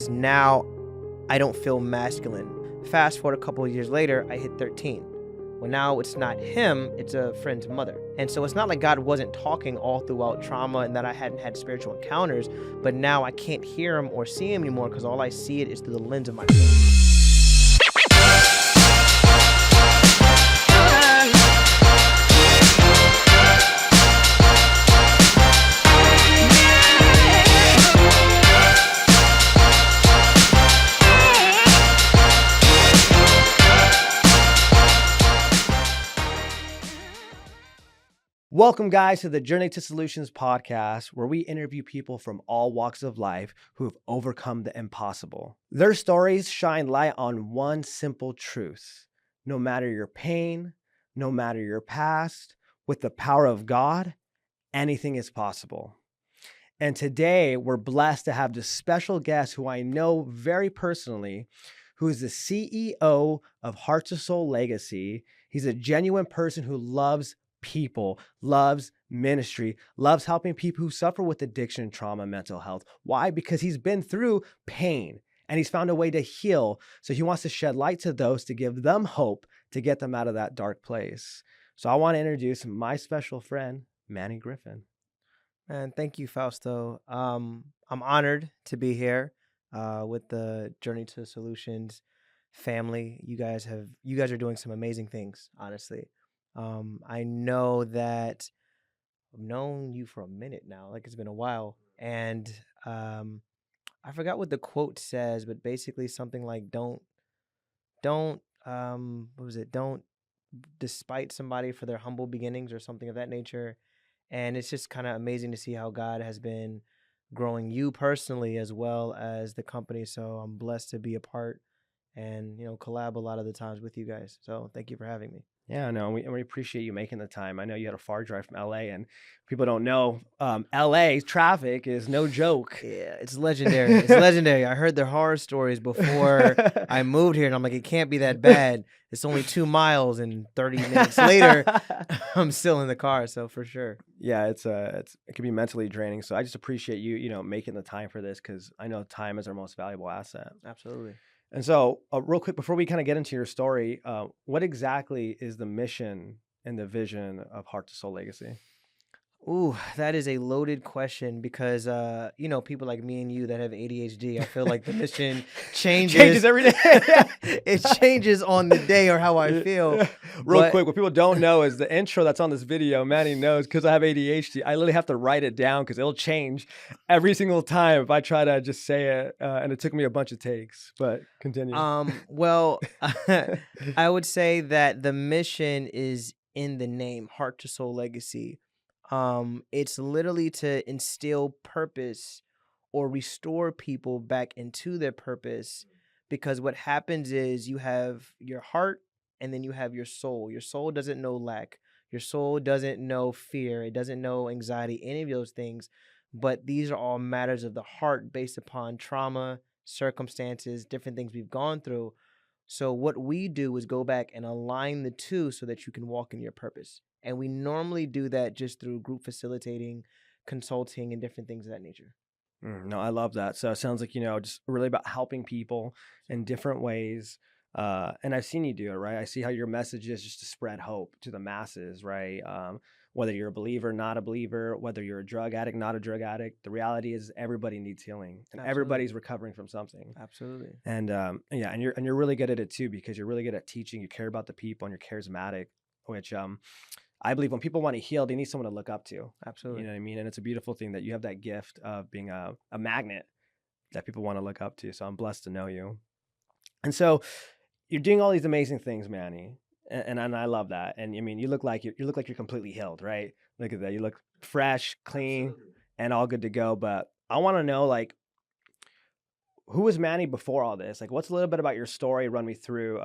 because now I don't feel masculine. Fast forward a couple of years later, I hit 13. Well, now it's not him, it's a friend's mother. And so it's not like God wasn't talking all throughout trauma and that I hadn't had spiritual encounters, but now I can't hear him or see him anymore because all I see it is through the lens of my phone. Welcome, guys, to the Journey to Solutions podcast, where we interview people from all walks of life who have overcome the impossible. Their stories shine light on one simple truth. No matter your pain, no matter your past, with the power of God, anything is possible. And today, we're blessed to have this special guest who I know very personally, who is the CEO of Heart to Soul Legacy. He's a genuine person who loves people, loves ministry, loves helping people who suffer with addiction, trauma, mental health. Why? Because he's been through pain and he's found a way to heal. So he wants to shed light to those to give them hope to get them out of that dark place. So I want to introduce my special friend, Manny Griffen. Man, thank you, Fausto. I'm honored to be here with the Journey to Solutions family. You guys are doing some amazing things, honestly. I know that I've known you for a minute now, like it's been a while. And I forgot what the quote says, but basically something like don't what was it? Don't despite somebody for their humble beginnings or something of that nature. And it's just kind of amazing to see how God has been growing you personally as well as the company. So I'm blessed to be a part and, collab a lot of the times with you guys. So thank you for having me. Yeah, no, we appreciate you making the time. I know you had a far drive from LA, and people don't know LA traffic is no joke. Yeah, it's legendary. It's legendary. I heard their horror stories before I moved here, and I'm like, it can't be that bad. It's only 2 miles, and 30 minutes later, I'm still in the car. So for sure. Yeah, it can be mentally draining. So I just appreciate you, making the time for this because I know time is our most valuable asset. Absolutely. And so real quick, before we kind of get into your story, what exactly is the mission and the vision of Heart to Soul Legacy? Ooh, that is a loaded question because, people like me and you that have ADHD, I feel like the mission changes every day. It changes on the day or how I feel. Real quick, what people don't know is the intro that's on this video, Manny knows because I have ADHD. I literally have to write it down because it'll change every single time if I try to just say it. And it took me a bunch of takes, but continue. Well, I would say that the mission is in the name, Heart to Soul Legacy. It's literally to instill purpose or restore people back into their purpose, because what happens is you have your heart and then you have your soul. Your soul doesn't know lack. Your soul doesn't know fear. It doesn't know anxiety, any of those things. But these are all matters of the heart based upon trauma, circumstances, different things we've gone through. So what we do is go back and align the two so that you can walk in your purpose. And we normally do that just through group facilitating, consulting, and different things of that nature. No, I love that. So it sounds like, just really about helping people in different ways. And I've seen you do it, right? I see how your message is just to spread hope to the masses, right? Whether you're a believer, not a believer, whether you're a drug addict, not a drug addict, the reality is everybody needs healing and everybody's recovering from something. Absolutely. And and you're really good at it too, because you're really good at teaching. You care about the people and you're charismatic, which I believe when people want to heal, they need someone to look up to. Absolutely. You know what I mean? And it's a beautiful thing that you have that gift of being a magnet that people want to look up to. So I'm blessed to know you. And so you're doing all these amazing things, Manny. And I love that. And I mean, you look like you're completely healed, right? Look at that. You look fresh, clean, and all good to go. But I want to know, like, who was Manny before all this? Like, what's a little bit about your story? Run me through,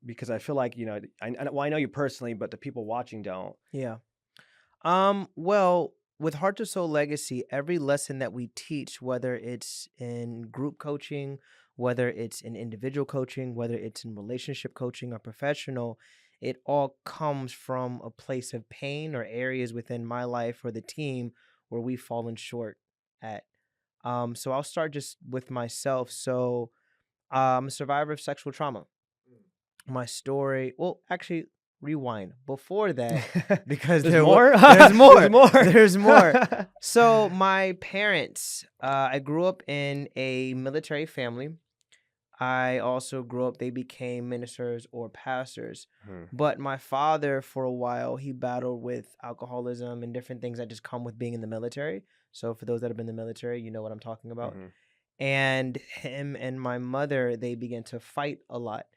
because I feel like, I know you personally, but the people watching don't. Yeah. Well, with Heart to Soul Legacy, every lesson that we teach, whether it's in group coaching, whether it's in individual coaching, whether it's in relationship coaching or professional, it all comes from a place of pain or areas within my life or the team where we've fallen short at. So I'll start just with myself. So I'm a survivor of sexual trauma. My story, well, actually, rewind. Before that, because There's there was more? there's more. There's more. There's more. So my parents, I grew up in a military family. I also grew up, they became ministers or pastors. Mhm, But my father, for a while, he battled with alcoholism and different things that just come with being in the military. So for those that have been in the military, you know what I'm talking about. mhm. And him and my mother, they began to fight a lot.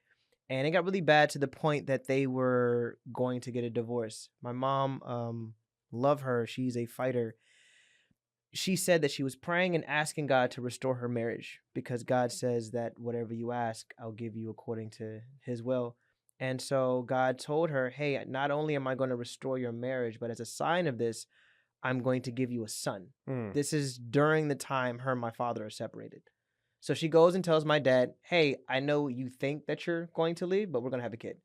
And it got really bad to the point that they were going to get a divorce. My mom, love her. She's a fighter. She said that she was praying and asking God to restore her marriage because God says that whatever you ask, I'll give you according to his will. And so God told her, hey, not only am I going to restore your marriage, but as a sign of this, I'm going to give you a son. Mm. This is during the time her and my father are separated. So she goes and tells my dad, hey, I know you think that you're going to leave, but we're going to have a kid.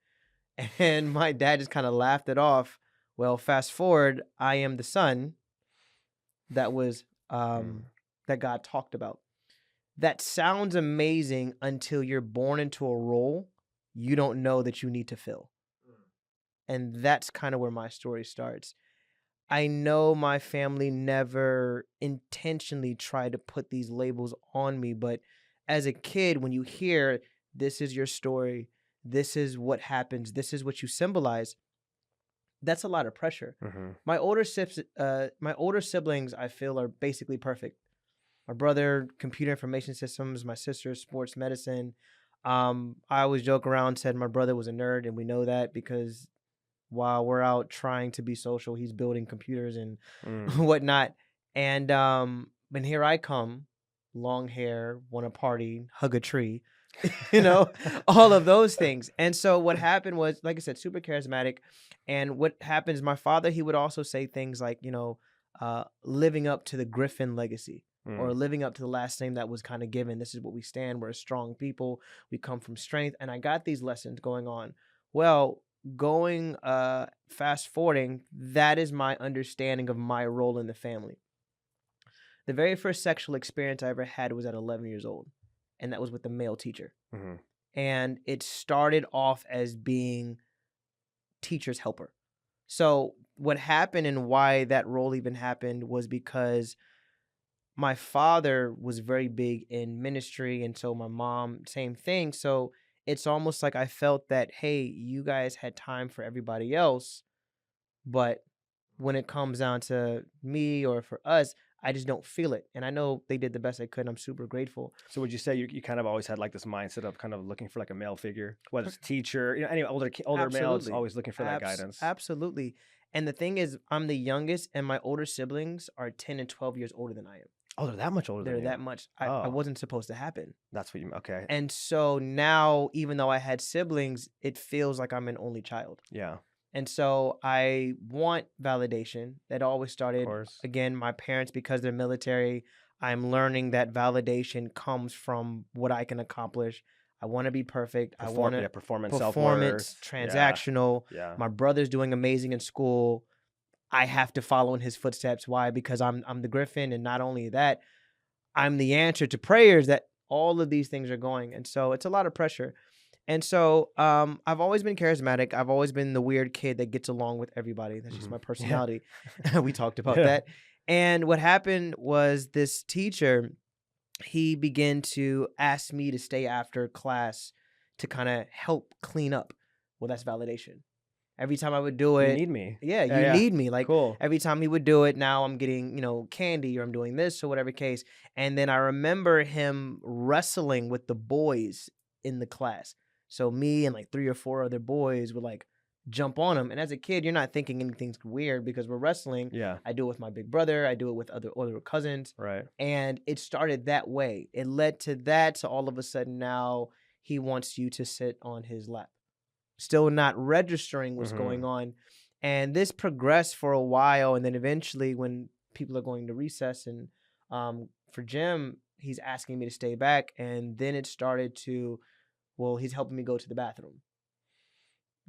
And my dad just kind of laughed it off. Well, fast forward, I am the son that was that God talked about. That sounds amazing until you're born into a role you don't know that you need to fill. And that's kind of where my story starts. I know my family never intentionally tried to put these labels on me, but as a kid, when you hear this is your story, this is what happens, this is what you symbolize, that's a lot of pressure. Mhm. My older siblings, I feel, are basically perfect. My brother, computer information systems. My sister, sports medicine. I always joke around, said my brother was a nerd, and we know that because while we're out trying to be social, he's building computers and Mm. whatnot. And here I come, long hair, want to party, hug a tree, all of those things. And so what happened was, like I said, super charismatic. And what happens, my father, he would also say things like, living up to the Griffin legacy. Or Mm. living up to the last name that was kind of given. This is what we stand. We're a strong people. We come from strength. And I got these lessons going on. Well, going fast forwarding, that is my understanding of my role in the family. The very first sexual experience I ever had was at 11 years old, and that was with a male teacher. Mhm. And it started off as being teacher's helper. So what happened and why that role even happened was because my father was very big in ministry, and so my mom, same thing. So it's almost like I felt that, hey, you guys had time for everybody else, but when it comes down to me or for us, I just don't feel it. And I know they did the best they could, and I'm super grateful. So would you say you kind of always had like this mindset of kind of looking for like a male figure, whether it's teacher, any older male, it's Absolutely. always looking for that guidance. Absolutely. And the thing is, I'm the youngest, and my older siblings are 10 and 12 years older than I am. Oh, they're that much older than They're you. that much. I Oh. wasn't supposed to happen. That's what you okay. And so now, even though I had siblings, it feels like I'm an only child. Yeah. And so I want validation. That always Of started, course. again, my parents, because they're military. I'm learning that validation comes from what I can accomplish. I want to be perfect. I want to performance, performance, self-worth. transactional. Yeah. My brother's doing amazing in school. I have to follow in his footsteps. Why? Because I'm the Griffin, and not only that, I'm the answer to prayers that all of these things are going. And so it's a lot of pressure. And so I've always been charismatic. I've always been the weird kid that gets along with everybody. That's just my personality. We talked about that. And what happened was this teacher, he began to ask me to stay after class to kind of help clean up. Well, that's validation. Every time I would do it, You need me. Yeah, you need me. Like, cool. every time he would do it, now I'm getting, candy, or I'm doing this or whatever case. And then I remember him wrestling with the boys in the class. So me and like 3 or 4 other boys would like jump on him. And as a kid, you're not thinking anything's weird because we're wrestling. Yeah. I do it with my big brother. I do it with other cousins. Right. And it started that way. It led to that. So all of a sudden now he wants you to sit on his lap. Still not registering what's going on. And this progressed for a while. And then eventually, when people are going to recess and for gym, he's asking me to stay back. And then it started to, well, he's helping me go to the bathroom.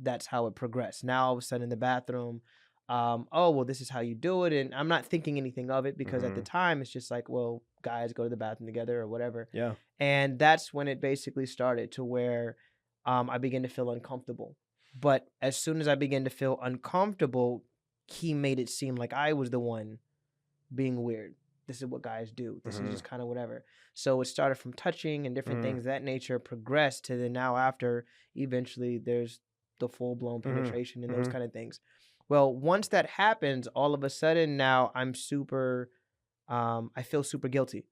That's how it progressed. Now, all of a sudden in the bathroom, oh, well, this is how you do it. And I'm not thinking anything of it because at the time, it's just like, well, guys go to the bathroom together or whatever. Yeah. And that's when it basically started to where I began to feel uncomfortable. But as soon as I began to feel uncomfortable, he made it seem like I was the one being weird. This is what guys do. This is just kind of whatever. So it started from touching and different things of that nature, progressed to then now after eventually there's the full-blown penetration and those kind of things. Well, once that happens, all of a sudden now I'm super, I feel super guilty.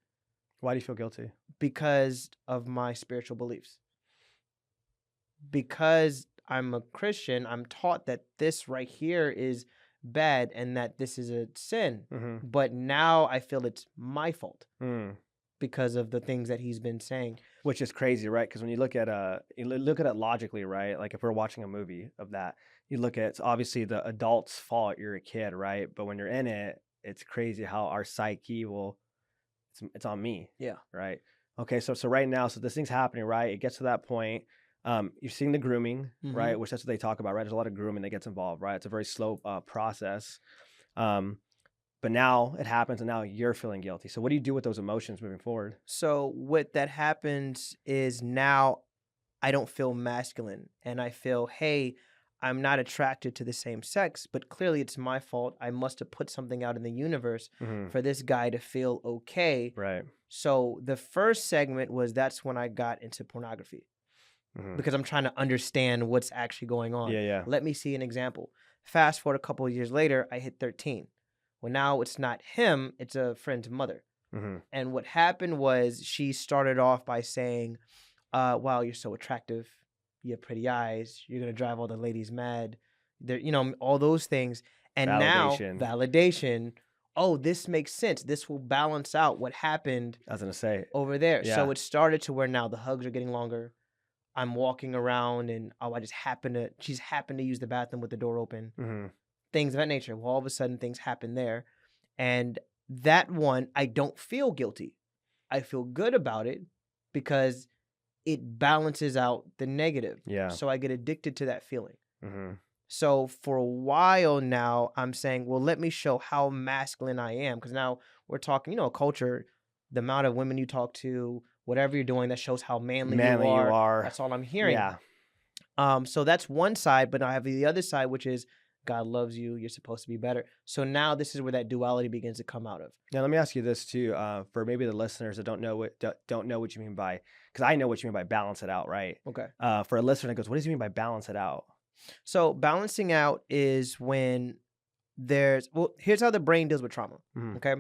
Why do you feel guilty? Because of my spiritual beliefs. Because I'm a Christian, I'm taught that this right here is bad and that this is a sin. But now I feel it's my fault because of the things that he's been saying. Which is crazy, right? Because when you look at it logically, right? Like if we're watching a movie of that, you look at it's obviously the adult's fault. You're a kid, right? But when you're in it, it's crazy how our psyche will. It's on me. Yeah. Right. Okay. So right now, so this thing's happening, right? It gets to that point. You're seeing the grooming, right? Which that's what they talk about, right? There's a lot of grooming that gets involved, right? It's a very slow process. But now it happens and now you're feeling guilty. So what do you do with those emotions moving forward? So what that happens is now I don't feel masculine and I feel, hey, I'm not attracted to the same sex, but clearly it's my fault. I must have put something out in the universe for this guy to feel okay. Right. So the first segment was that's when I got into pornography because I'm trying to understand what's actually going on. Yeah. Let me see an example. Fast forward a couple of years later, I hit 13. Well, now it's not him, it's a friend's mother. And what happened was she started off by saying, wow, you're so attractive. You have pretty eyes. You're going to drive all the ladies mad. There, all those things. And now, validation. Oh, this makes sense. This will balance out what happened I was going to say over there. Yeah. So it started to where now the hugs are getting longer. I'm walking around and she's happened to use the bathroom with the door open. Things of that nature. Well, all of a sudden things happen there. And that one, I don't feel guilty. I feel good about it because it balances out the negative. Yeah. So I get addicted to that feeling. So for a while now, I'm saying, well, let me show how masculine I am. Because now we're talking, culture, the amount of women you talk to, whatever you're doing, that shows how manly you are. That's all I'm hearing. Yeah. So that's one side, but I have the other side, which is God loves you. You're supposed to be better. So now this is where that duality begins to come out of. Now let me ask you this too, for maybe the listeners that don't know what you mean by, because I know what you mean by balance it out, right? Okay. For a listener that goes, what does he mean by balance it out? So balancing out is when here's how the brain deals with trauma. Okay.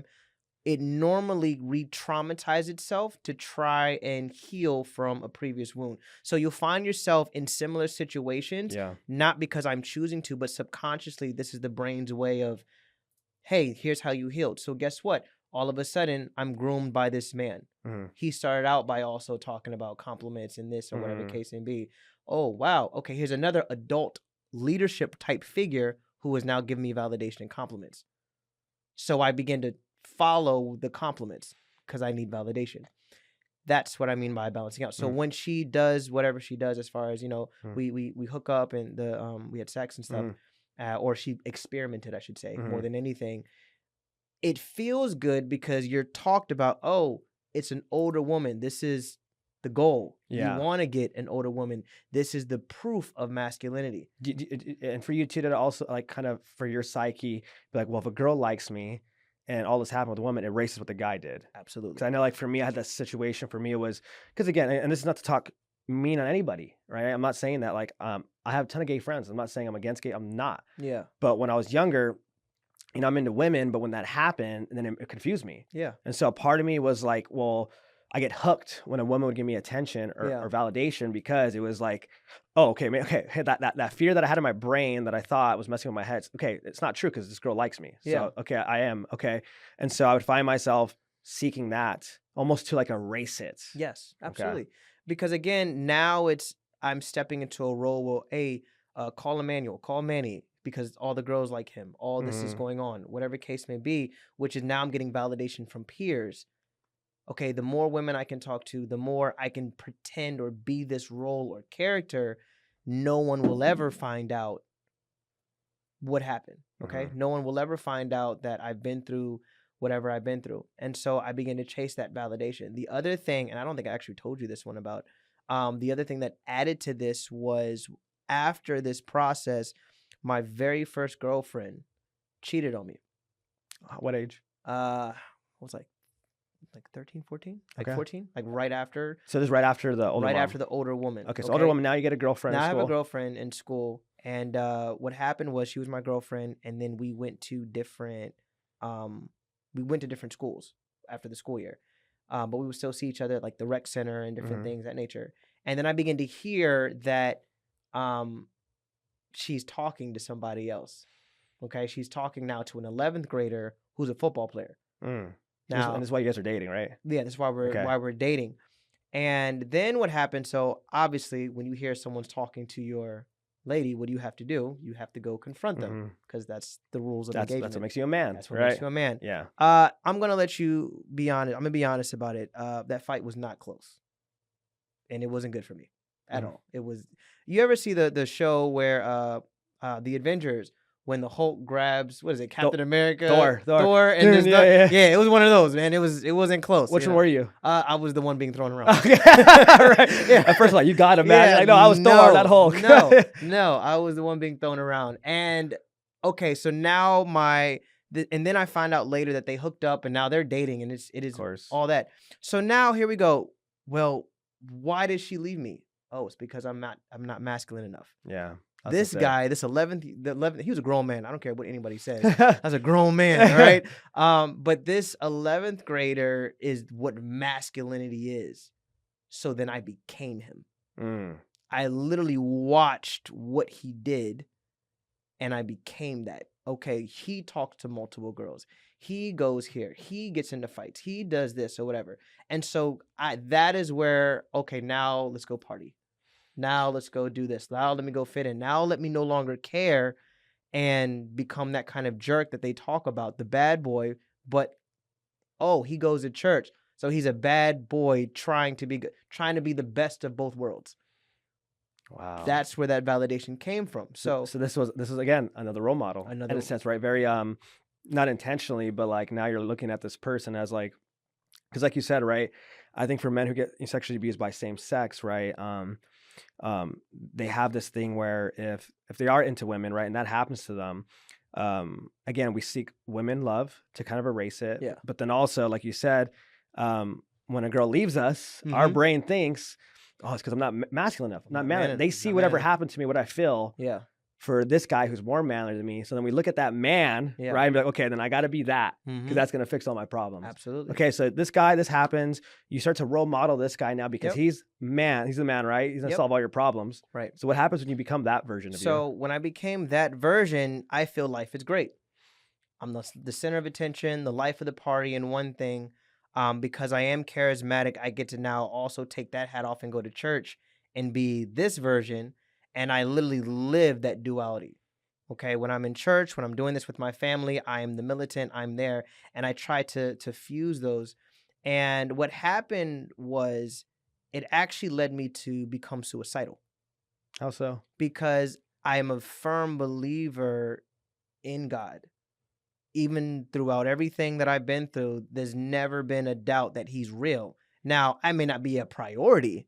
It normally re-traumatizes itself to try and heal from a previous wound. So you'll find yourself in similar situations, not because I'm choosing to, but subconsciously, this is the brain's way of, hey, here's how you healed. So guess what? All of a sudden, I'm groomed by this man. He started out by also talking about compliments and this or whatever the case may be. Oh, wow. Okay, here's another adult leadership type figure who is now giving me validation and compliments. So I begin to follow the compliments because I need validation. That's what I mean by balancing out. So when she does whatever she does, as far as we hook up and we had sex and stuff, or she experimented, I should say, more than anything. It feels good because you're talked about. Oh, it's an older woman. This is the goal. You want to get an older woman. This is the proof of masculinity. And for you too, to also like kind of for your psyche, be like, well, if a girl likes me, and all this happened with a woman, it erases what the guy did. Absolutely. Because I know, like, for me, I had that situation. For me, it was, because again, and this is not to talk mean on anybody, right? I'm not saying that, like, I have a ton of gay friends. I'm not saying I'm against gay. I'm not. Yeah. But when I was younger, I'm into women, but when that happened, then it confused me. Yeah. And so part of me was like, well, I get hooked when a woman would give me attention or validation, because it was like, oh, okay, that fear that I had in my brain that I thought was messing with my head. Okay, it's not true because this girl likes me. So, okay, I am. Okay. And so I would find myself seeking that almost to like erase it. Yes, absolutely. Okay. Because again, now I'm stepping into a role where, hey, call Emmanuel, call Manny, because all the girls like him. All this is going on, whatever case may be, which is now I'm getting validation from peers. Okay, the more women I can talk to, the more I can pretend or be this role or character, no one will ever find out what happened, okay? No one will ever find out that I've been through whatever I've been through. And so I began to chase that validation. The other thing, and I don't think I actually told you this one about, the other thing that added to this was after this process, my very first girlfriend cheated on me. What age? I was like 13, 14, like Okay. 14, like right after. So this is right after the older right mom. after the older woman. Okay, so older woman. Now you get a girlfriend. Now in I have school. a girlfriend in school, and what happened was she was my girlfriend, and then we went to different schools after the school year, but we would still see each other at like the rec center and different things that nature. And then I began to hear that she's talking to somebody else. Okay, she's talking now to an 11th grader who's a football player. Now, and this is why you guys are dating, right? Yeah, that's why we're dating. And then what happened? So obviously, when you hear someone's talking to your lady, what do you have to do? You have to go confront them because that's the rules of engagement. That's what makes you a man. That's what makes you a man. Yeah. I'm gonna let you be honest. I'm gonna be honest about it. That fight was not close, and it wasn't good for me at all. It was. You ever see the show where the Avengers? When the Hulk grabs, what is it, Captain America? Thor, and there's it was one of those, man. It wasn't close. Which one were you? I was the one being thrown around. Right. At first, like, you got him, man. Like, no, I was Thor, not Hulk. No, I was the one being thrown around. And okay, so now and then I find out later that they hooked up and now they're dating, and it is all that. So now here we go. Well, why did she leave me? Oh, it's because I'm not masculine enough. Yeah. This guy, this 11th, he was a grown man. I don't care what anybody says. That's a grown man, right? But this 11th grader is what masculinity is. So then I became him. I literally watched what he did, and I became that. Okay, he talks to multiple girls. He goes here. He gets into fights. He does this or whatever. And so that is where, okay, now let's go party. Now let's go do this. Now let me go fit in. Now let me no longer care and become that kind of jerk that they talk about, the bad boy. But he goes to church, so he's a bad boy trying to be the best of both worlds. Wow, that's where that validation came from. So this is again another role model in a sense, right? Very not intentionally, but like now you're looking at this person as like, because like you said, right? I think for men who get sexually abused by same sex, right? They have this thing where if they are into women, right, and that happens to them, again, we seek women love to kind of erase it. Yeah. But then also, like you said, when a girl leaves us, our brain thinks, oh, it's because I'm not masculine enough. I'm not manly. They see whatever happened to me, what I feel. Yeah. For this guy who's more manly than me. So then we look at that man, right? And be like, okay, then I got to be that because that's going to fix all my problems. Absolutely. Okay, so this happens. You start to role model this guy now because he's the man, right? He's going to solve all your problems. Right. So what happens when you become that version of you? So when I became that version, I feel life is great. I'm the center of attention, the life of the party, and one thing, because I am charismatic, I get to now also take that hat off and go to church and be this version. And I literally live that duality. Okay, when I'm in church, when I'm doing this with my family, I am the militant, I'm there, and I try to fuse those. And what happened was it actually led me to become suicidal. How so? Because I am a firm believer in God. Even throughout everything that I've been through, there's never been a doubt that he's real. Now, I may not be a priority,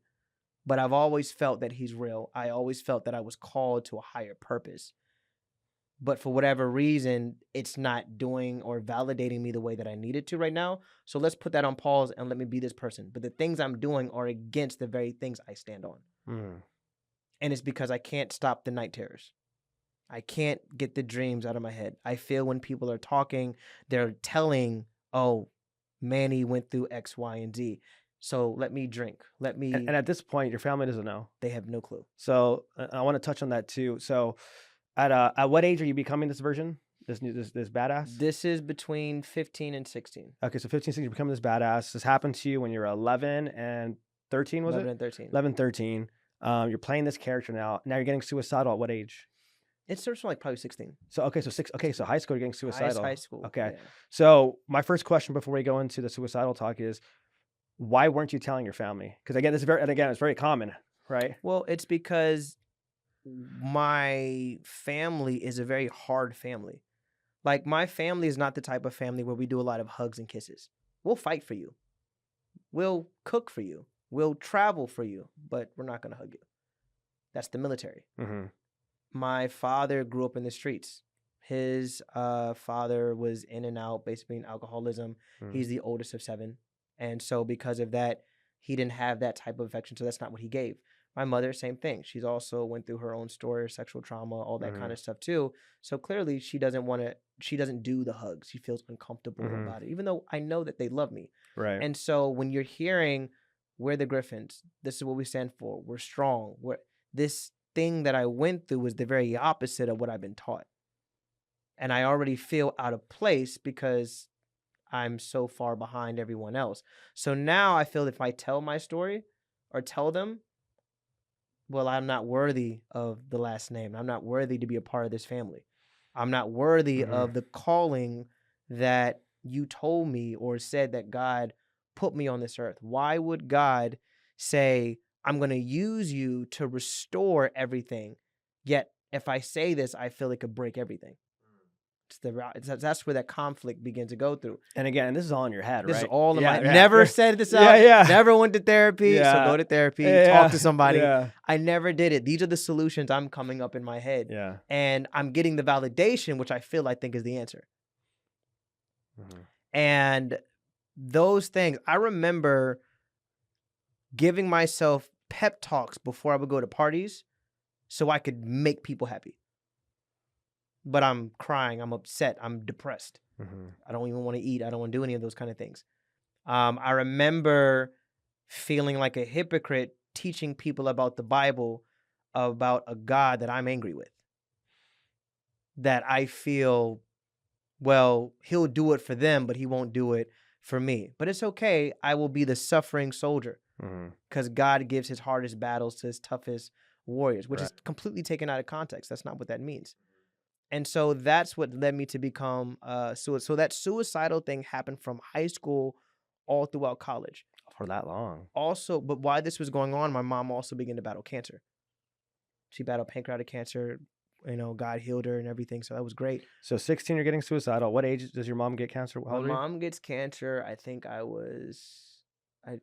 but I've always felt that he's real. I always felt that I was called to a higher purpose. But for whatever reason, it's not doing or validating me the way that I needed to right now. So let's put that on pause and let me be this person. But the things I'm doing are against the very things I stand on. And it's because I can't stop the night terrors. I can't get the dreams out of my head. I feel when people are talking, they're telling, oh, Manny went through X, Y, and Z. So let me drink. And at this point, your family doesn't know. They have no clue. So I want to touch on that too. So at what age are you becoming this version? This badass? This is between 15 and 16. Okay, so 15, 16, you're becoming this badass. This happened to you when you're 11 and 13, was 11 it? and 13. 11, 13. You're playing this character now. Now you're getting suicidal at what age? It starts from like probably 16. So so high school, you're getting suicidal. High school. Okay. Yeah. So my first question before we go into the suicidal talk is, why weren't you telling your family? Because again, it's very common, right? Well, it's because my family is a very hard family. Like, my family is not the type of family where we do a lot of hugs and kisses. We'll fight for you. We'll cook for you. We'll travel for you, but we're not going to hug you. That's the military. Mm-hmm. My father grew up in the streets. His father was in and out, basically in alcoholism. Mm-hmm. He's the oldest of 7. And so because of that, he didn't have that type of affection. So that's not what he gave. My mother, same thing. She's also went through her own story, sexual trauma, all that kind of stuff too. So clearly she doesn't do the hugs. She feels uncomfortable about it, even though I know that they love me. Right. And so when you're hearing, we're the Griffins, this is what we stand for, we're strong, this thing that I went through was the very opposite of what I've been taught. And I already feel out of place because I'm so far behind everyone else. So now I feel if I tell my story or tell them, well, I'm not worthy of the last name. I'm not worthy to be a part of this family. I'm not worthy of the calling that you told me or said that God put me on this earth. Why would God say, I'm going to use you to restore everything? Yet, if I say this, I feel it could break everything. That's where that conflict begins to go through. And again, this is all in your head, This right? is all in my Yeah. Never said this out. Yeah. Never went to therapy. Yeah. So go to therapy. Talk to somebody. Yeah. I never did it. These are the solutions I'm coming up in my head. Yeah. And I'm getting the validation, which I think is the answer. Mm-hmm. And those things, I remember giving myself pep talks before I would go to parties so I could make people happy. But I'm crying, I'm upset, I'm depressed. Mm-hmm. I don't even want to eat. I don't want to do any of those kind of things. I remember feeling like a hypocrite teaching people about the Bible, about a God that I'm angry with. That I feel, well, he'll do it for them, but he won't do it for me. But it's okay. I will be the suffering soldier because God gives his hardest battles to his toughest warriors, which is completely taken out of context. That's not what that means. And so that's what led me to become suicidal. So that suicidal thing happened from high school all throughout college. For that long. Also, but while this was going on, my mom also began to battle cancer. She battled pancreatic cancer. You know, God healed her and everything. So that was great. So 16, you're getting suicidal. What age does your mom get cancer? My mom gets cancer. I think I was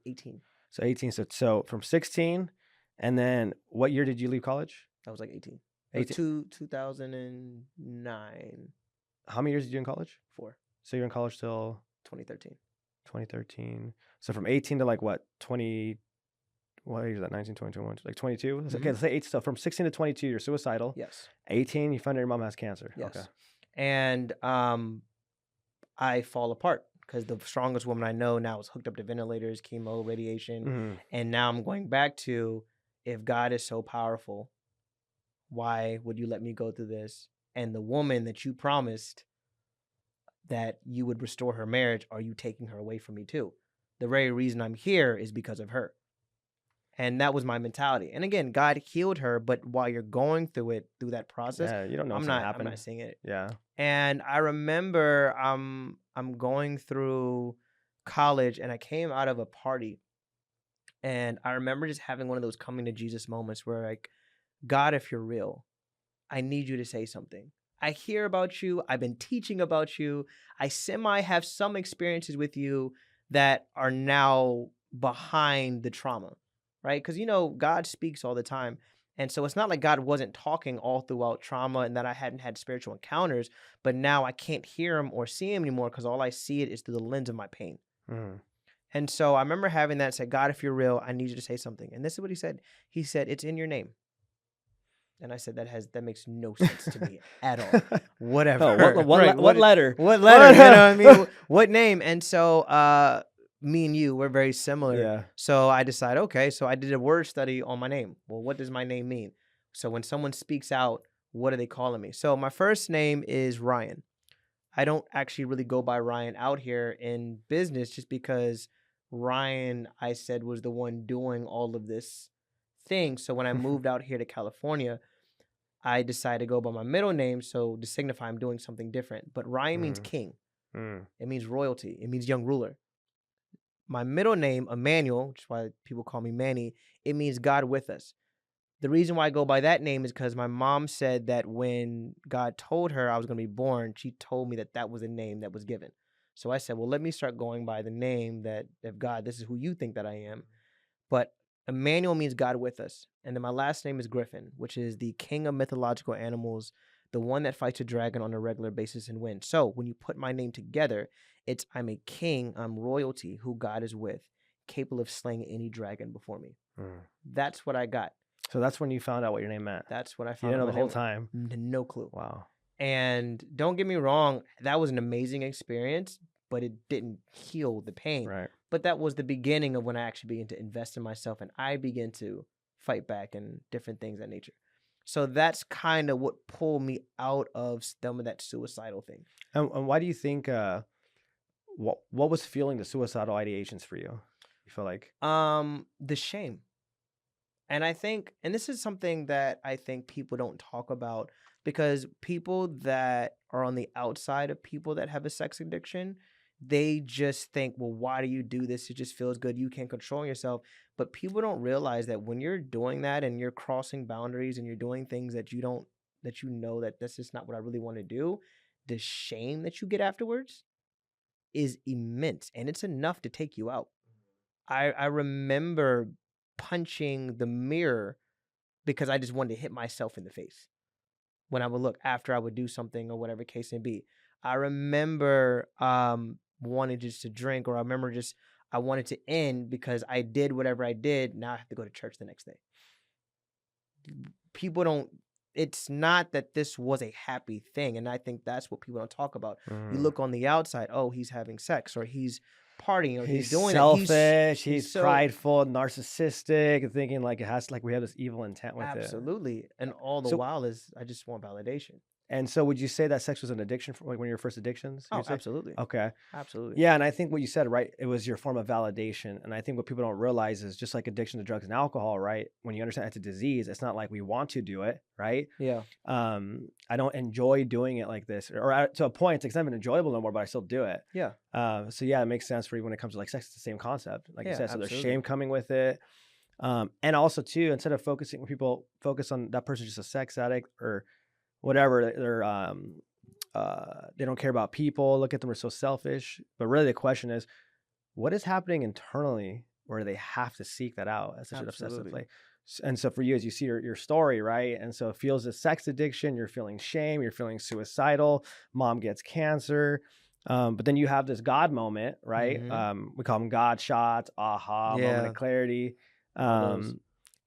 18. So 18. So from 16, and then what year did you leave college? I was like 18. 2009. How many years did you do in college? 4. So you're in college till 2013. 2013. So from 18 to like what? 20. What age is that? 19, 20, 21, like 22? Mm-hmm. Okay, let's say 8. So from 16 to 22, you're suicidal. Yes. 18, you find out your mom has cancer. Yes. Okay. And I fall apart because the strongest woman I know now is hooked up to ventilators, chemo, radiation. And now I'm going back to, if God is so powerful, why would you let me go through this? And the woman that you promised that you would restore her marriage, are you taking her away from me too? The very reason I'm here is because of her. And that was my mentality. And again, God healed her, but while you're going through it, through that process, you don't know what's gonna happen. I'm not seeing it. Yeah. And I remember I'm going through college and I came out of a party. And I remember just having one of those coming to Jesus moments where, like, God, if you're real, I need you to say something. I hear about you. I've been teaching about you. I have some experiences with you that are now behind the trauma, right? Because, you know, God speaks all the time. And so it's not like God wasn't talking all throughout trauma and that I hadn't had spiritual encounters, but now I can't hear him or see him anymore because all I see it is through the lens of my pain. And so I remember having that, said, God, if you're real, I need you to say something. And this is what he said. He said, it's in your name. And I said, that makes no sense to me at all. Whatever. Oh, what letter? What letter? You know what I mean? What name? And so me and you, we're very similar. Yeah. So I decided, okay, so I did a word study on my name. Well, what does my name mean? So when someone speaks out, what are they calling me? So my first name is Ryan. I don't actually really go by Ryan out here in business just because Ryan, I said, was the one doing all of this thing. So when I moved out here to California, I decided to go by my middle name, so to signify I'm doing something different. But Ryan means king. It means royalty. It means young ruler. My middle name, Emmanuel, which is why people call me Manny, it means God with us. The reason why I go by that name is because my mom said that when God told her I was going to be born, she told me that that was a name that was given. So I said, well, let me start going by the name that, if God, this is who you think that I am. But Emmanuel means God with us. And then my last name is Griffin, which is the king of mythological animals, the one that fights a dragon on a regular basis and wins. So when you put my name together, it's I'm a king, I'm royalty, who God is with, capable of slaying any dragon before me. That's what I got. So that's when you found out what your name meant. That's what I You found didn't out. know the whole time. No clue. Wow. And don't get me wrong, that was an amazing experience, but it didn't heal the pain. Right. But that was the beginning of when I actually began to invest in myself, and I began to fight back and different things of that nature. So that's kind of what pulled me out of some of that suicidal thing. And why do you think? What was fueling the suicidal ideations for you? You feel like The shame. And I think, and this is something that I think people don't talk about, because people that are on the outside of people that have a sex addiction, they just think, well, why do you do this? It just feels good. You can't control yourself. But people don't realize that when you're doing that and you're crossing boundaries and you're doing things that you don't, that you know that this is not what I really want to do, the shame that you get afterwards is immense, and it's enough to take you out. I remember punching the mirror because I just wanted to hit myself in the face when I would look after I would do something or whatever case may be. I remember wanting just to drink, or I remember just I wanted to end because I did whatever I did. Now I have to go to church the next day. People don't, it's not that this was a happy thing. And I think that's what people don't talk about. You look on the outside, oh, he's having sex, or he's partying, or he's doing selfish, he's so prideful, narcissistic, and thinking like it has, like we have this evil intent with it. absolutely. And all the while is I just want validation. And so would you say that sex was an addiction for like one of your first addictions? Oh, absolutely. Okay. Absolutely. Yeah, and I think what you said, right, it was your form of validation. And I think what people don't realize is just like addiction to drugs and alcohol, right? When you understand it's a disease, it's not like we want to do it, right? Yeah. I don't enjoy doing it like this, or to a point, it's not even enjoyable no more, but I still do it. Yeah. So yeah, it makes sense for you when it comes to like sex. It's the same concept, like you said. So absolutely. there's shame coming with it, and also too, instead of focusing, when people focus on that person's just a sex addict or whatever, they don't care about people. Look at them, are so selfish. But really, the question is, what is happening internally where they have to seek that out as such an obsessive play? And so for you, as you see your story, right? And so it feels a sex addiction, you're feeling shame, you're feeling suicidal, mom gets cancer. But then you have this God moment, right? We call them God shots, aha, moment of clarity. So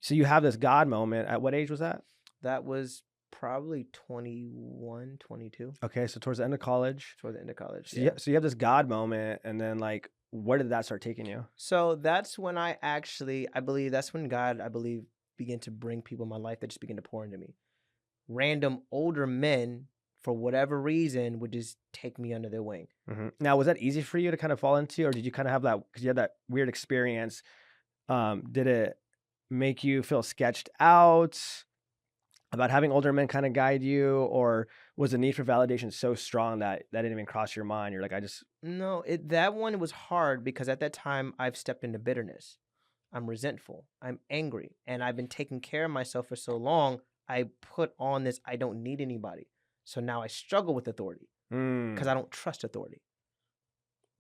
you have this God moment. At what age was that? That was probably 21, 22. Okay, so towards the end of college. Towards the end of college. So you have this God moment, and then like, where did that start taking you? So that's when I believe that's when God, began to bring people in my life that just began to pour into me. Random older men, for whatever reason, would just take me under their wing. Now, was that easy for you to kind of fall into, or did you kind of have that, because you had that weird experience? Did it make you feel sketched out about having older men kind of guide you, or was the need for validation so strong that didn't even cross your mind? You're like, No, that one was hard because at that time I've stepped into bitterness. I'm resentful. I'm angry. And I've been taking care of myself for so long. I put on this, I don't need anybody. So now I struggle with authority because I don't trust authority.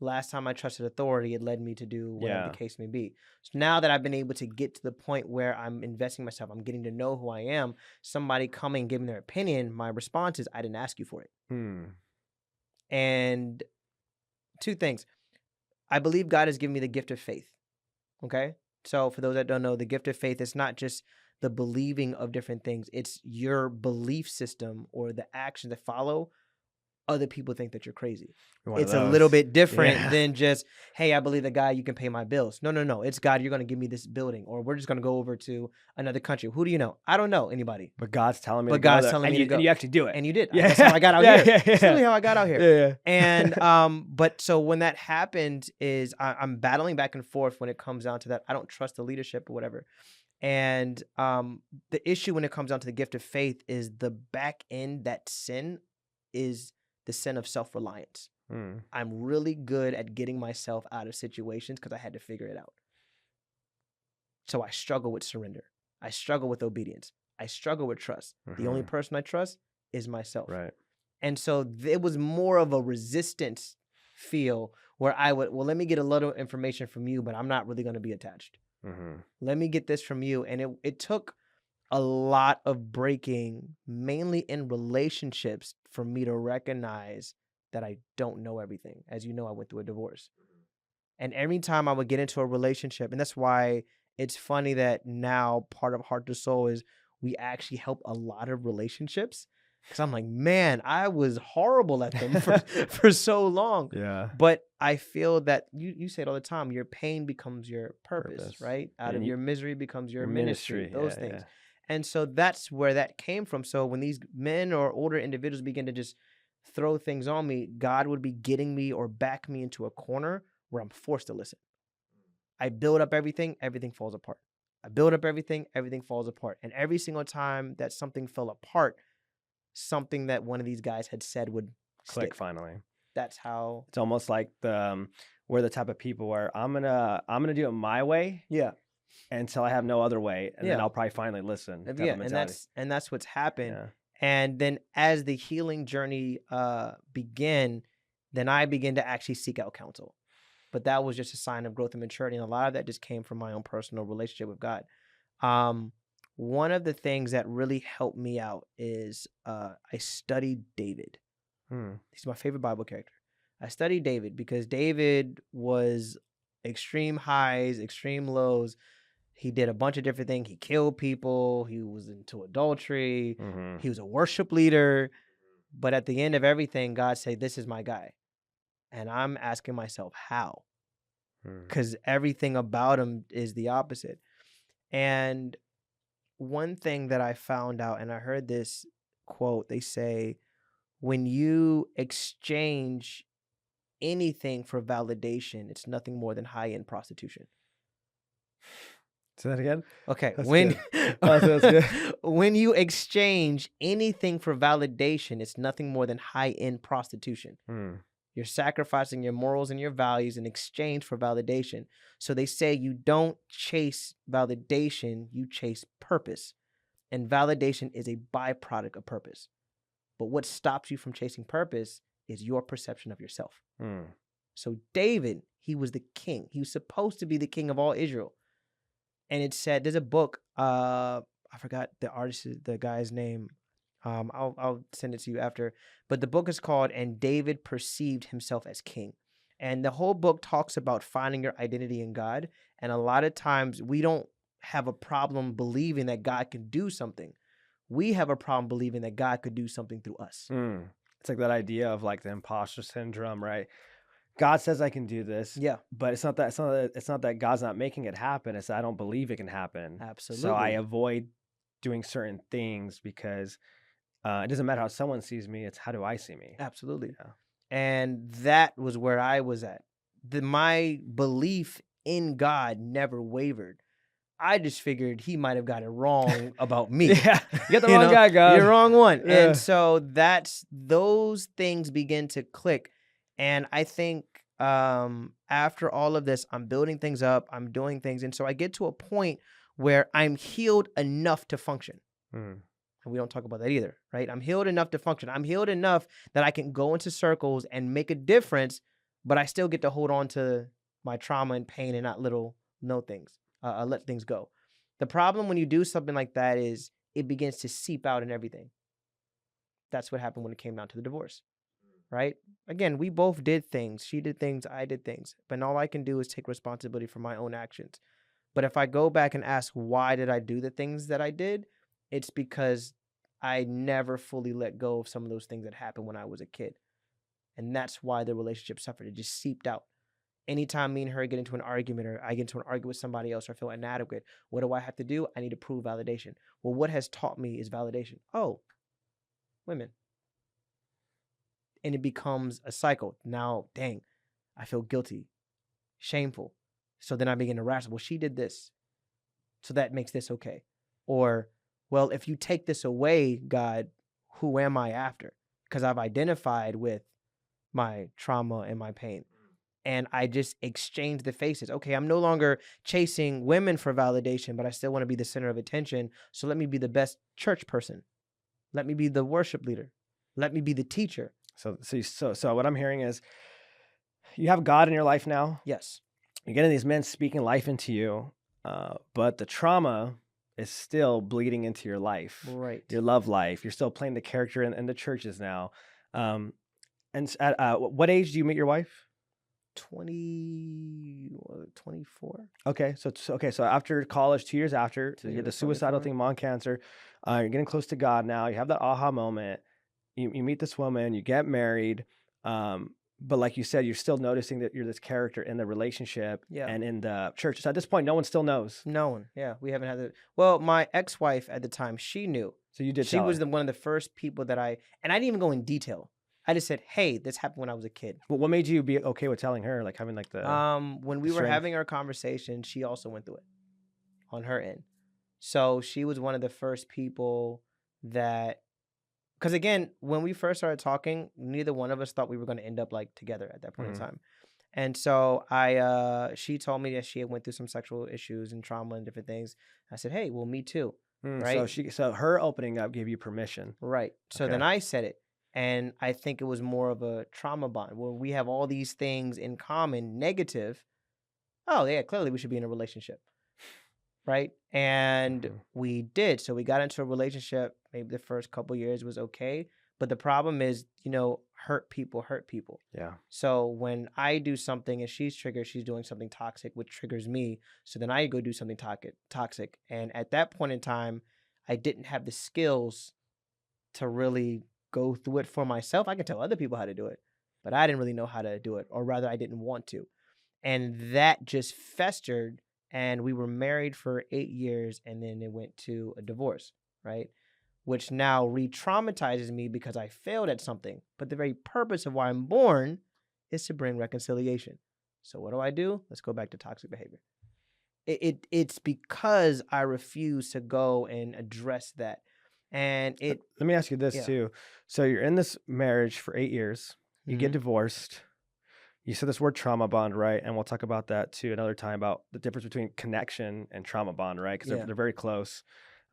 Last time I trusted authority, it led me to do whatever the case may be. So now that I've been able to get to the point where I'm investing myself, I'm getting to know who I am, somebody coming and giving their opinion, my response is, I didn't ask you for it. And two things. I believe God has given me the gift of faith. Okay? So for those that don't know, the gift of faith is not just the believing of different things. It's your belief system or the actions that follow. Other people think that you're crazy. It's a little bit different than just, hey, I believe that God, you can pay my bills. No. It's God, you're going to give me this building, or we're just going to go over to another country. Who do you know? I don't know anybody. But God's telling me to go there. And you actually do it. And you did. That's how I got out here. That's really how I got out here. And, but so when that happened is I'm battling back and forth when it comes down to that. I don't trust the leadership or whatever. And the issue when it comes down to the gift of faith is the back end, that sin is the sin of self-reliance. I'm really good at getting myself out of situations because I had to figure it out. So I struggle with surrender. I struggle with obedience. I struggle with trust. The only person I trust is myself. Right. And so it was more of a resistance feel where I would, well, let me get a little information from you, but I'm not really going to be attached. Let me get this from you. And it took a lot of breaking, mainly in relationships, for me to recognize that I don't know everything. As you know, I went through a divorce. And every time I would get into a relationship, and that's why it's funny that now part of Heart to Soul is we actually help a lot of relationships. Because I'm like, man, I was horrible at them for so long. Yeah. But I feel that you say it all the time, your pain becomes your purpose. Right? Out of your misery becomes your ministry, those things. Yeah. And so that's where that came from. So when these men or older individuals begin to just throw things on me, God would be getting me or back me into a corner where I'm forced to listen. I build up everything falls apart. I build up everything falls apart. And every single time that something fell apart, something that one of these guys had said would click stick. finally. That's how it's almost like we're the type of people where I'm gonna do it my way. Yeah. Until I have no other way, and then I'll probably finally listen. Yeah, and that's what's happened. Yeah. And then as the healing journey began, then I began to actually seek out counsel. But that was just a sign of growth and maturity, and a lot of that just came from my own personal relationship with God. One of the things that really helped me out is I studied David. He's my favorite Bible character. I studied David because David was extreme highs, extreme lows. He did a bunch of different things. He killed people. He was into adultery. He was a worship leader. But at the end of everything, God said, this is my guy. And I'm asking myself, how? Because everything about him is the opposite. And one thing that I found out, and I heard this quote, they say, when you exchange anything for validation, it's nothing more than high-end prostitution. Say that again? Okay. That's good. When you exchange anything for validation, it's nothing more than high-end prostitution. You're sacrificing your morals and your values in exchange for validation. So they say you don't chase validation, you chase purpose. And validation is a byproduct of purpose. But what stops you from chasing purpose is your perception of yourself. So David, he was the king. He was supposed to be the king of all Israel. And it said, there's a book, I forgot the guy's name. I'll send it to you after. But the book is called And David Perceived Himself as King. And the whole book talks about finding your identity in God. And a lot of times we don't have a problem believing that God can do something. We have a problem believing that God could do something through us. It's like that idea of like the imposter syndrome, right? God says I can do this. Yeah. But it's not that God's not making it happen. It's that I don't believe it can happen. Absolutely. So I avoid doing certain things because it doesn't matter how someone sees me. It's how do I see me? Absolutely. Yeah. And that was where I was at. My belief in God never wavered. I just figured he might have got it wrong about me. Yeah, you got the wrong guy, God. You're the wrong one. Yeah. And so those things begin to click. And I think after all of this, I'm building things up, I'm doing things. And so I get to a point where I'm healed enough to function. And we don't talk about that either, right? I'm healed enough to function. I'm healed enough that I can go into circles and make a difference, but I still get to hold on to my trauma and pain and not let things go. The problem when you do something like that is it begins to seep out in everything. That's what happened when it came down to the divorce, right? Again, we both did things. She did things, I did things. But all I can do is take responsibility for my own actions. But if I go back and ask, why did I do the things that I did? It's because I never fully let go of some of those things that happened when I was a kid. And that's why the relationship suffered. It just seeped out. Anytime me and her get into an argument or I get into an argument with somebody else or feel inadequate, what do I have to do? I need to prove validation. Well, what has taught me is validation. Oh, women. And it becomes a cycle. Now, dang, I feel guilty, shameful. So then I begin to rationalize, well, she did this, so that makes this okay. Or, well, if you take this away, God, who am I after? Because I've identified with my trauma and my pain. And I just exchanged the faces. Okay, I'm no longer chasing women for validation, but I still want to be the center of attention. So let me be the best church person. Let me be the worship leader. Let me be the teacher. So what I'm hearing is you have God in your life now. Yes. You're getting these men speaking life into you, but the trauma is still bleeding into your life, Right. your love life. You're still playing the character in the churches now. And at what age do you meet your wife? 24. Okay, so after college, 2 years after, you get the suicidal 24. thing, mom cancer. You're getting close to God now. You have that aha moment. You meet this woman, you get married. But like you said, you're still noticing that you're this character in the relationship and in the church. So at this point, no one still knows. No one. Yeah, we haven't had it. Well, my ex-wife at the time, she knew. So you did. She was one of the first people that and I didn't even go in detail. I just said, "Hey, this happened when I was a kid." But what made you be okay with telling her, like having like the when we were having our conversation, she also went through it on her end. So she was one of the first people that, because again, when we first started talking, neither one of us thought we were going to end up like together at that point in time. And so she told me that she had went through some sexual issues and trauma and different things. I said, "Hey, well, me too." Right. So her opening up gave you permission. Right. So then I said it. And I think it was more of a trauma bond where we have all these things in common, negative. Oh, yeah, clearly we should be in a relationship. Right. And we did. So we got into a relationship. Maybe the first couple years was okay. But the problem is, hurt people. Yeah. So when I do something and she's triggered, she's doing something toxic, which triggers me. So then I go do something toxic. And at that point in time, I didn't have the skills to really go through it for myself. I can tell other people how to do it, but I didn't really know how to do it, or rather I didn't want to. And that just festered, and we were married for 8 years, and then it went to a divorce, right? Which now re-traumatizes me because I failed at something. But the very purpose of why I'm born is to bring reconciliation. So what do? Let's go back to toxic behavior. It's because I refuse to go and address that. And let me ask you this too. So you're in this marriage for 8 years. You get divorced. You said this word trauma bond, right? And we'll talk about that too another time, about the difference between connection and trauma bond, right? Because they're very close.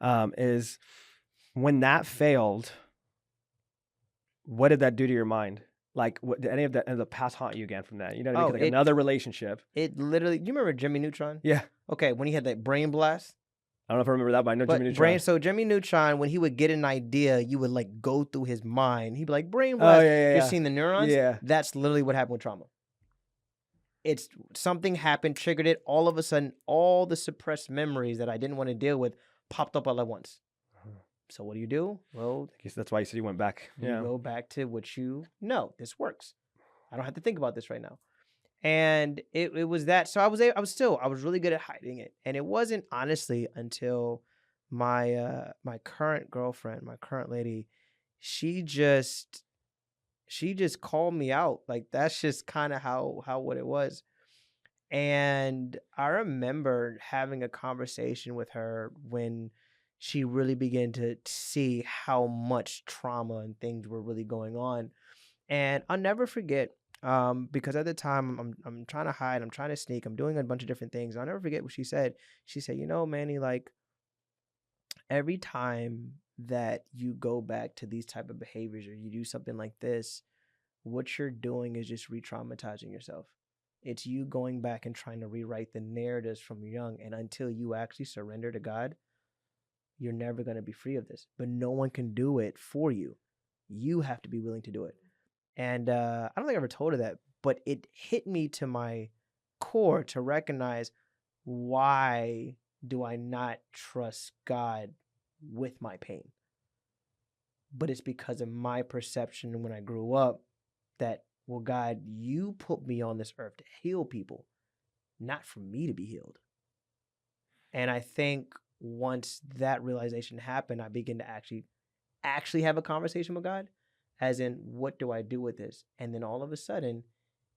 Is when that failed, what did that do to your mind? Like, what did any of the past haunt you again from that? You know what I mean? Like another relationship. It literally. You remember Jimmy Neutron? Yeah. Okay, when he had that brain blast. I don't know if I remember that, but I know Jimmy Neutron. So Jimmy Neutron, when he would get an idea, you would like go through his mind. He'd be like, brain blast. You're seeing the neurons? Yeah. That's literally what happened with trauma. It's something happened, triggered it. All of a sudden, all the suppressed memories that I didn't want to deal with popped up all at once. So what do? Well, I guess that's why you said you went back. You go back to what you know. This works. I don't have to think about this right now. And it was that. So I was really good at hiding it. And it wasn't honestly until my current girlfriend, my current lady, she just called me out. Like, that's just kind of how what it was. And I remember having a conversation with her when she really began to see how much trauma and things were really going on. And I'll never forget, because at the time I'm trying to hide, I'm trying to sneak, I'm doing a bunch of different things. I'll never forget what she said. She said, Manny, like, every time that you go back to these type of behaviors or you do something like this, what you're doing is just re-traumatizing yourself. It's you going back and trying to rewrite the narratives from young. And until you actually surrender to God, you're never going to be free of this. But no one can do it for you. You have to be willing to do it. And I don't think I ever told her that, but it hit me to my core to recognize, why do I not trust God with my pain? But it's because of my perception when I grew up that, well, God, you put me on this earth to heal people, not for me to be healed. And I think once that realization happened, I began to actually have a conversation with God, as in, what do I do with this? And then all of a sudden,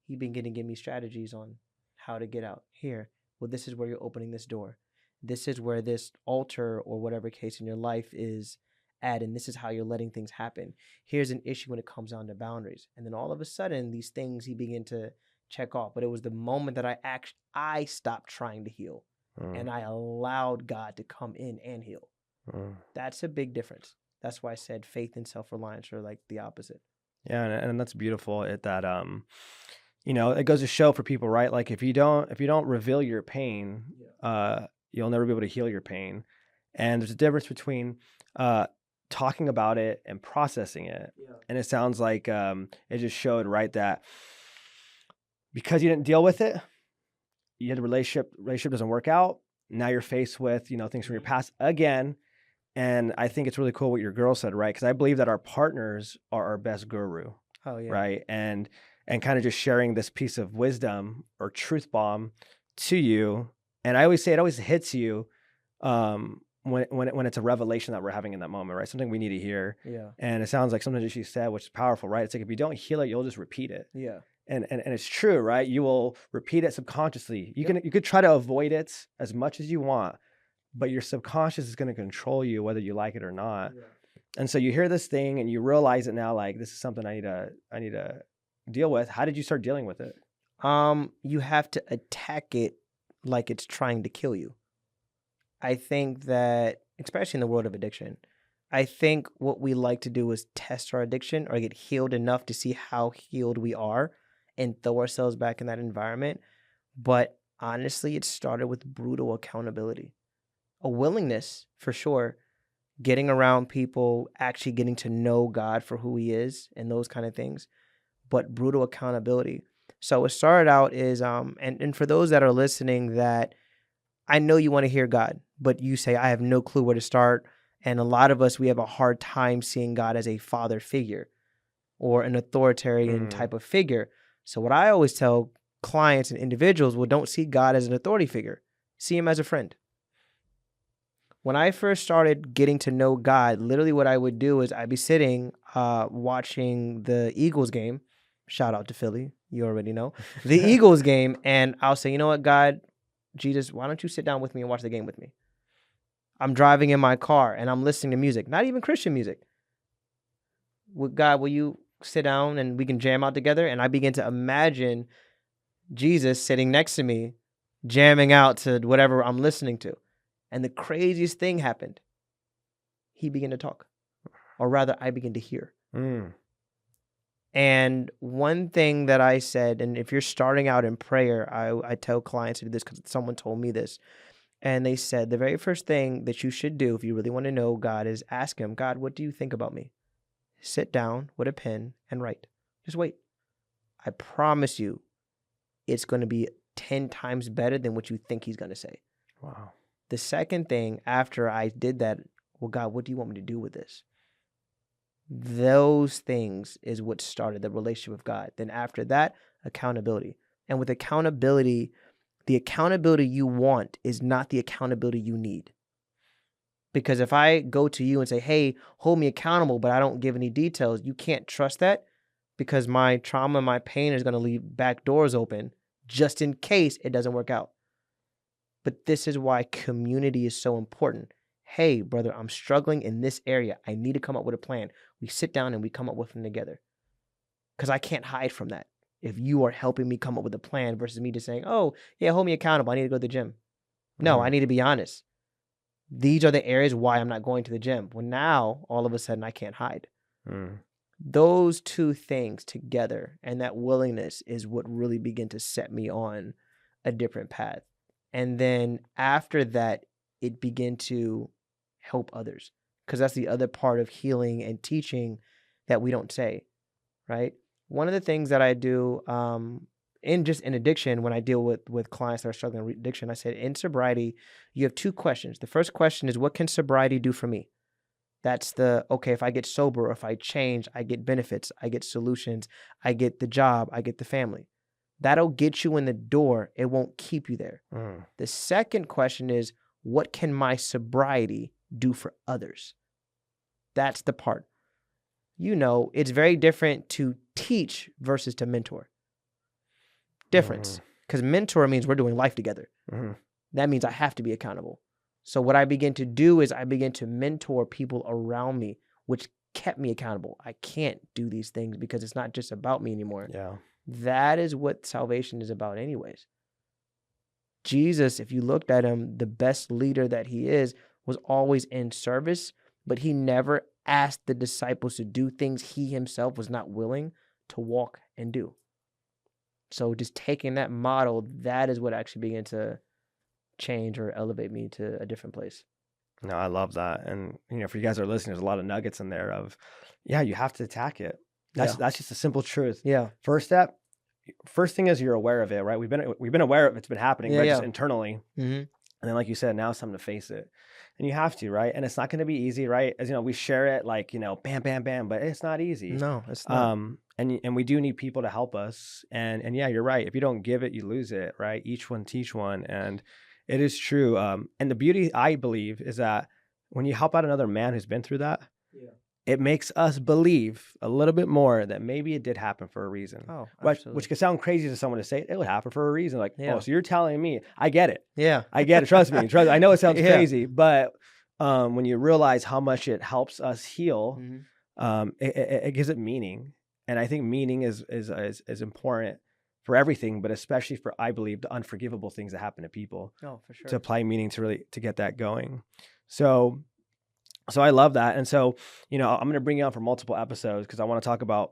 he began to give me strategies on how to get out. Here, well, this is where you're opening this door. This is where this altar or whatever case in your life is at, and this is how you're letting things happen. Here's an issue when it comes down to boundaries. And then all of a sudden, these things he began to check off. But it was the moment that I stopped trying to heal and I allowed God to come in and heal. That's a big difference. That's why I said faith and self-reliance are like the opposite. Yeah, and that's beautiful. It it goes to show for people, right? Like if you don't reveal your pain, you'll never be able to heal your pain. And there's a difference between talking about it and processing it. Yeah. And it sounds like it just showed, right, that because you didn't deal with it, you had a relationship doesn't work out. Now you're faced with, things from your past again. And I think it's really cool what your girl said, right? Because I believe that our partners are our best guru. Oh, yeah. Right. And kind of just sharing this piece of wisdom or truth bomb to you. And I always say it always hits you when it's a revelation that we're having in that moment, right? Something we need to hear. Yeah. And it sounds like something that she said, which is powerful, right? It's like if you don't heal it, you'll just repeat it. Yeah. And it's true, right? You will repeat it subconsciously. You could try to avoid it as much as you want, but your subconscious is going to control you whether you like it or not. Yeah. And so you hear this thing and you realize it now, like this is something I need to deal with. How did you start dealing with it? You have to attack it like it's trying to kill you. I think that, especially in the world of addiction, I think what we like to do is test our addiction or get healed enough to see how healed we are and throw ourselves back in that environment. But honestly, it started with brutal accountability. A willingness, for sure, getting around people, actually getting to know God for who he is and those kind of things, but brutal accountability. So what started out is, and for those that are listening that I know you want to hear God, but you say, I have no clue where to start. And a lot of us, we have a hard time seeing God as a father figure or an authoritarian type of figure. So what I always tell clients and individuals, well, don't see God as an authority figure. See him as a friend. When I first started getting to know God, literally what I would do is I'd be sitting watching the Eagles game. Shout out to Philly. You already know. The Eagles game. And I'll say, you know what, God, Jesus, why don't you sit down with me and watch the game with me? I'm driving in my car and I'm listening to music, not even Christian music. God, will you sit down and we can jam out together? And I begin to imagine Jesus sitting next to me, jamming out to whatever I'm listening to. And the craziest thing happened. He began to talk, or rather I began to hear. And one thing that I said, and if you're starting out in prayer, I tell clients to do this because someone told me this. And they said, the very first thing that you should do if you really want to know God is ask him, God, what do you think about me? Sit down with a pen and write. Just wait. I promise you, it's going to be 10 times better than what you think he's going to say. Wow. The second thing after I did that, well, God, what do you want me to do with this? Those things is what started the relationship with God. Then after that, accountability. And with accountability, the accountability you want is not the accountability you need. Because if I go to you and say, hey, hold me accountable, but I don't give any details, you can't trust that because my trauma, my pain is going to leave back doors open just in case it doesn't work out. But this is why community is so important. Hey, brother, I'm struggling in this area. I need to come up with a plan. We sit down and we come up with them together. Because I can't hide from that. If you are helping me come up with a plan versus me just saying, oh, yeah, hold me accountable. I need to go to the gym. No, I need to be honest. These are the areas why I'm not going to the gym. Well, now, all of a sudden, I can't hide. Those two things together and that willingness is what really began to set me on a different path. And then after that, it began to help others. Because that's the other part of healing and teaching that we don't say, right? One of the things that I do in addiction, when I deal with clients that are struggling with addiction, I said in sobriety, you have two questions. The first question is, what can sobriety do for me? That's okay, if I get sober or if I change, I get benefits, I get solutions, I get the job, I get the family. That'll get you in the door. It won't keep you there. The second question is, what can my sobriety do for others? That's the part. It's very different to teach versus to mentor. Difference. Because mentor means we're doing life together. That means I have to be accountable. So what I begin to do is I begin to mentor people around me, which kept me accountable. I can't do these things because it's not just about me anymore. Yeah. That is what salvation is about anyways. Jesus, if you looked at him, the best leader that he is, was always in service, but he never asked the disciples to do things he himself was not willing to walk and do. So just taking that model, that is what actually began to change or elevate me to a different place. No, I love that. And, for you guys that are listening, there's a lot of nuggets in there of, you have to attack it. That's just a simple truth. Yeah. First thing is you're aware of it, right? We've been aware of it's been happening, but just internally. Mm-hmm. And then, like you said, now it's time to face it. And you have to, right? And it's not going to be easy, right? As we share it like, bam, bam, bam, but it's not easy. No, it's not. And we do need people to help us. And yeah, you're right. If you don't give it, you lose it, right? Each one teach one. And it is true. And the beauty, I believe, is that when you help out another man who's been through that, it makes us believe a little bit more that maybe it did happen for a reason. Oh, which could sound crazy to someone to say it would happen for a reason. Like, Yeah. oh, so you're telling me? I get it. Yeah. I get it. Trust me. I know it sounds Yeah. crazy, but when you realize how much it helps us heal, Mm-hmm. it gives it meaning. And I think meaning is important for everything, but especially for, I believe, the unforgivable things that happen to people. Oh, for sure. To apply meaning to get that going. So I love that. And so, I'm going to bring you on for multiple episodes because I want to talk about,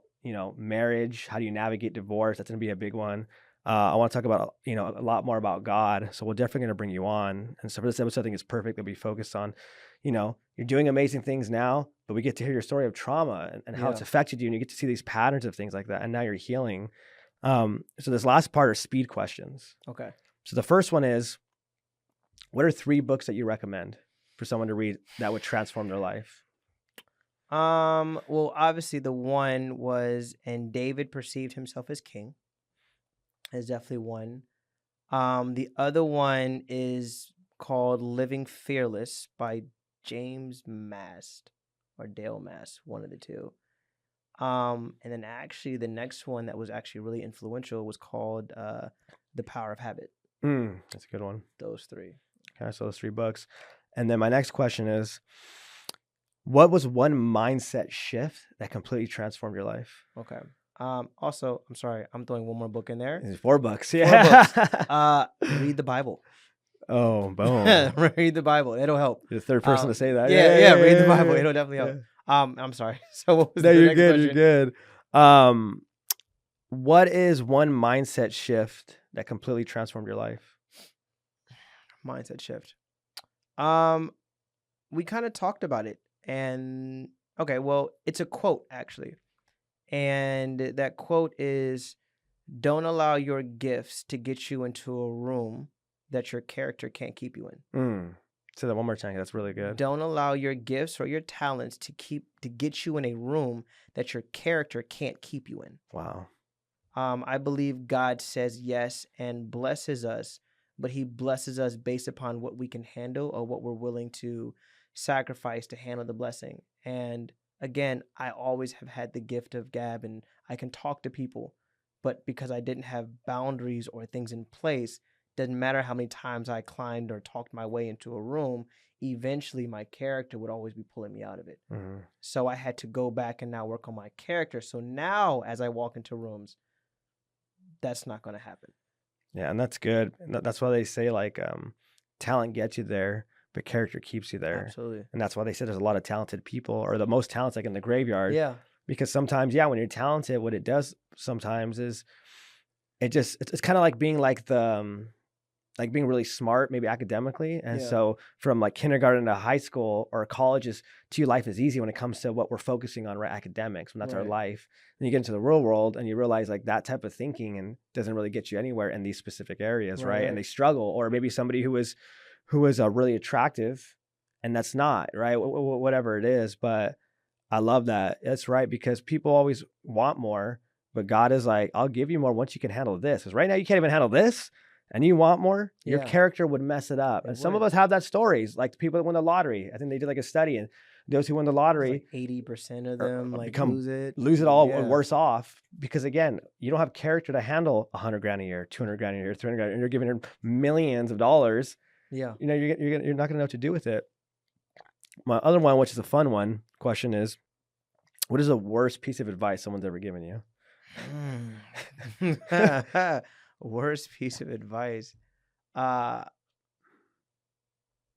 marriage. How do you navigate divorce? That's going to be a big one. I want to talk about, a lot more about God. So we're definitely going to bring you on. And so for this episode, I think it's perfect that we focus on, you're doing amazing things now, but we get to hear your story of trauma and how it's affected you. And you get to see these patterns of things like that. And now you're healing. So this last part are speed questions. Okay. So the first one is, what are 3 books that you recommend for someone to read that would transform their life? Well, obviously the one was, and David perceived himself as king. Is definitely one. The other one is called Living Fearless by James Mast or Dale Mast, one of the two. And then actually the next one that was actually really influential was called The Power of Habit. That's a good one. Those 3. Okay, so those 3 books. And then my next question is, what was one mindset shift that completely transformed your life? Okay. Also, I'm sorry, I'm throwing one more book in there. It's 4 books. Yeah. 4 books. Read the Bible. Oh, boom. Read the Bible. It'll help. You're the third person to say that. Yeah, read the Bible. It'll definitely help. I'm sorry. So what was no, the you're next good. question? You're good. What is one mindset shift that completely transformed your life? Mindset shift. We kind of talked about it, and okay, well, it's a quote actually, and that quote is, "Don't allow your gifts to get you into a room that your character can't keep you in." Say that one more time. That's really good. Don't allow your gifts or your talents to get you in a room that your character can't keep you in. Wow. I believe God says yes and blesses us, but he blesses us based upon what we can handle or what we're willing to sacrifice to handle the blessing. And again, I always have had the gift of gab and I can talk to people, but because I didn't have boundaries or things in place, doesn't matter how many times I climbed or talked my way into a room, eventually my character would always be pulling me out of it. Mm-hmm. So I had to go back and now work on my character. So now as I walk into rooms, that's not going to happen. Yeah, and that's good. That's why they say like talent gets you there, but character keeps you there. Absolutely. And that's why they say there's a lot of talented people, or the most talented like in the graveyard. Yeah. Because sometimes, when you're talented, what it does sometimes is it's kind of like being like like being really smart, maybe academically. And so from like kindergarten to high school or colleges to life is easy when it comes to what we're focusing on, right? Academics, when that's our life. Then you get into the real world and you realize like that type of thinking and doesn't really get you anywhere in these specific areas, right? And they struggle. Or maybe somebody who is really attractive and that's not, right? Whatever it is. But I love that. That's right, because people always want more, but God is like, I'll give you more once you can handle this. Because right now you can't even handle this. And you want more, your character would mess it up. And some of us have that stories, like the people that win the lottery. I think they did like a study, and those who win the lottery, like 80% of them like lose it all, worse off. Because again, you don't have character to handle $100,000 a year, $200,000 a year, $300,000, and you're giving her millions of dollars. Yeah, you're not gonna know what to do with it. My other one, which is a fun one, question is, what is the worst piece of advice someone's ever given you? Worst piece of advice. Uh,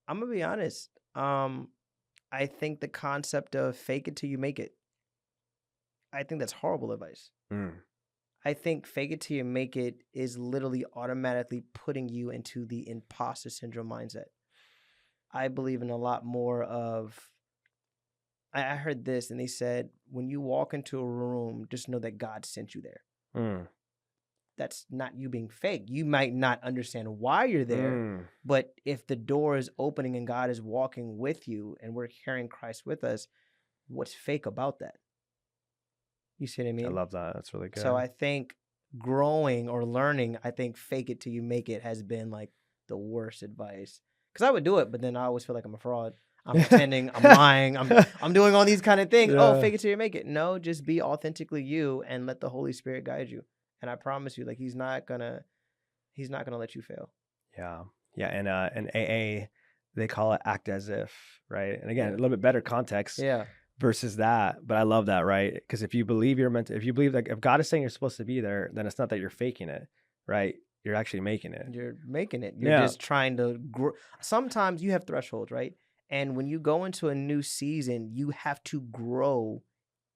I'm gonna be honest. I think the concept of fake it till you make it. I think that's horrible advice. Mm. I think fake it till you make it is literally automatically putting you into the imposter syndrome mindset. I believe in a lot more of. I heard this and they said, when you walk into a room, just know that God sent you there. Mm. That's not you being fake. You might not understand why you're there, Mm. but if the door is opening and God is walking with you and we're carrying Christ with us, what's fake about that? You see what I I mean? love that. That's really good. So I think growing or learning, I think fake it till you make it has been like the worst advice. Because I would do it, but then I always feel like I'm a fraud. I'm pretending, I'm lying, I'm doing all these kind of things. Oh, Yeah. fake it till you make it. No, just be authentically you and let the Holy Spirit guide you. And I promise you, like he's not gonna let you fail. Yeah. Yeah. And in AA, they call it act as if, right? And again, Yeah. a little bit better context Yeah. versus that. But I love that, right? Because if you believe you're meant to, if you believe that if God is saying you're supposed to be there, then it's not that you're faking it, right? You're actually making it. You're making it. You're Yeah. just trying to grow. Sometimes you have thresholds, right? And when you go into a new season, you have to grow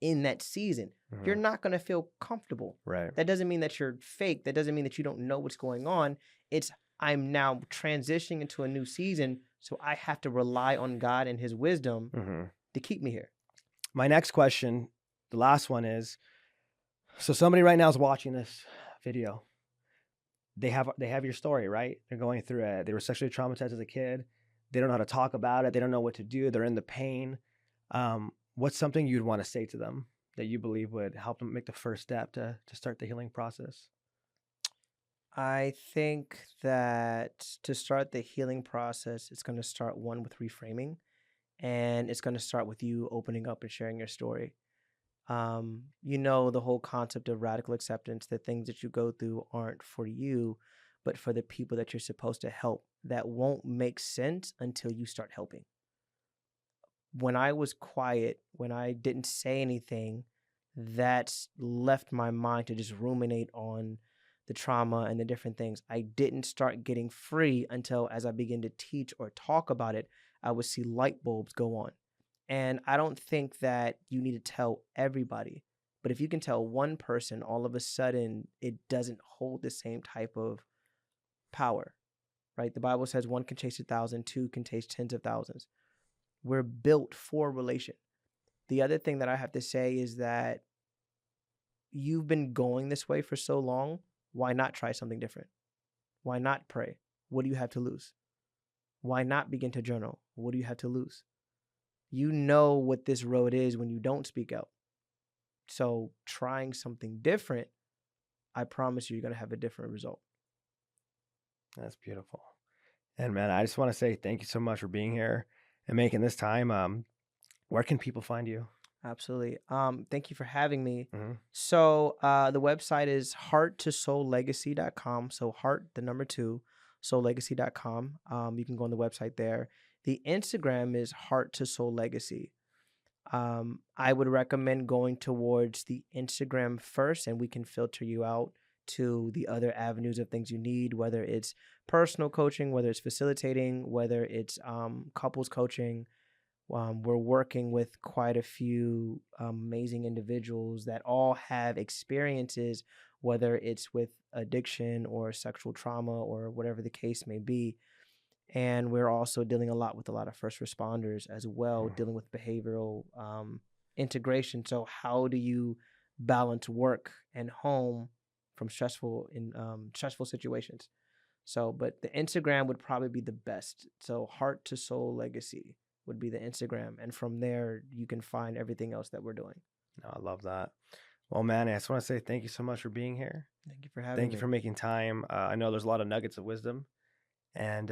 in that season. You're Mhm. not going to feel comfortable. Right. That doesn't mean that you're fake. That doesn't mean that you don't know what's going on. It's I'm now transitioning into a new season, so I have to rely on God and his wisdom Mhm. to keep me here. My next question, the last one is, so somebody right now is watching this video. They have your story, right? They're going through it. They were sexually traumatized as a kid. They don't know how to talk about it. They don't know what to do. They're in the pain. What's something you'd want to say to them that you believe would help them make the first step to start the healing process? I think that to start the healing process, it's going to start one with reframing, and it's going to start with you opening up and sharing your story. The whole concept of radical acceptance, the things that you go through aren't for you, but for the people that you're supposed to help. That won't make sense until you start helping. When I was quiet, when I didn't say anything, that's left my mind to just ruminate on the trauma and the different things. I didn't start getting free until as I began to teach or talk about it, I would see light bulbs go on. And I don't think that you need to tell everybody, but if you can tell one person, all of a sudden it doesn't hold the same type of power, right? The Bible says one can chase 1,000, two can chase tens of thousands. We're built for relation. The other thing that I have to say is that you've been going this way for so long. Why not try something different? Why not pray? What do you have to lose? Why not begin to journal? What do you have to lose? You know what this road is when you don't speak out. So trying something different, I promise you're going to have a different result. That's beautiful. And man, I just want to say thank you so much for being here and making this time. Where can people find you? Absolutely. Thank you for having me. Mm-hmm. So the website is heart2soullegacy.com. So heart, the number 2, soullegacy.com. You can go on the website there. The Instagram is heart2soullegacy. I would recommend going towards the Instagram first, and we can filter you out to the other avenues of things you need, whether it's personal coaching, whether it's facilitating, whether it's couples coaching. We're working with quite a few amazing individuals that all have experiences, whether it's with addiction or sexual trauma or whatever the case may be. And we're also dealing a lot with a lot of first responders as well, dealing with behavioral integration. So how do you balance work and home from stressful situations? So, but the Instagram would probably be the best. So Heart to Soul Legacy would be the Instagram. And from there, you can find everything else that we're doing. No, I love that. Well, Manny, I just want to say thank you so much for being here. Thank you for having me. Thank you for making time. I know there's a lot of nuggets of wisdom, and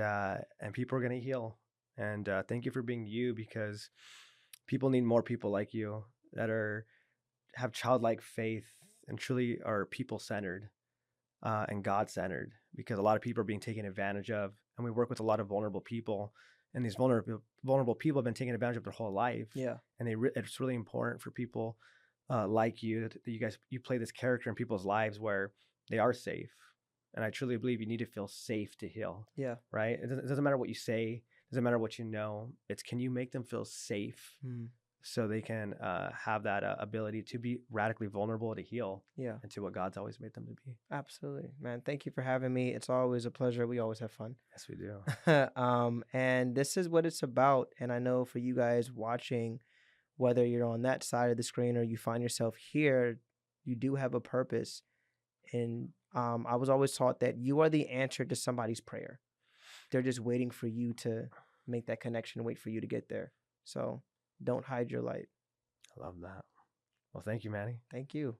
people are gonna heal. And thank you for being you, because people need more people like you that have childlike faith and truly are people centered and God centered. Because a lot of people are being taken advantage of, and we work with a lot of vulnerable people, and these vulnerable people have been taken advantage of their whole life. Yeah. And it's really important for people like you, that you play this character in people's lives where they are safe. And I truly believe you need to feel safe to heal, Yeah. right? It doesn't matter what you say, it doesn't matter what you know. It's, can you make them feel safe Mm. so they can have that ability to be radically vulnerable to heal Yeah. into what God's always made them to be. Absolutely, man. Thank you for having me. It's always a pleasure. We always have fun. Yes, we do. And this is what it's about. And I know for you guys watching, whether you're on that side of the screen or you find yourself here, you do have a purpose. And I was always taught that you are the answer to somebody's prayer. They're just waiting for you to make that connection, wait for you to get there. So don't hide your light. I love that. Well, thank you, Manny. Thank you.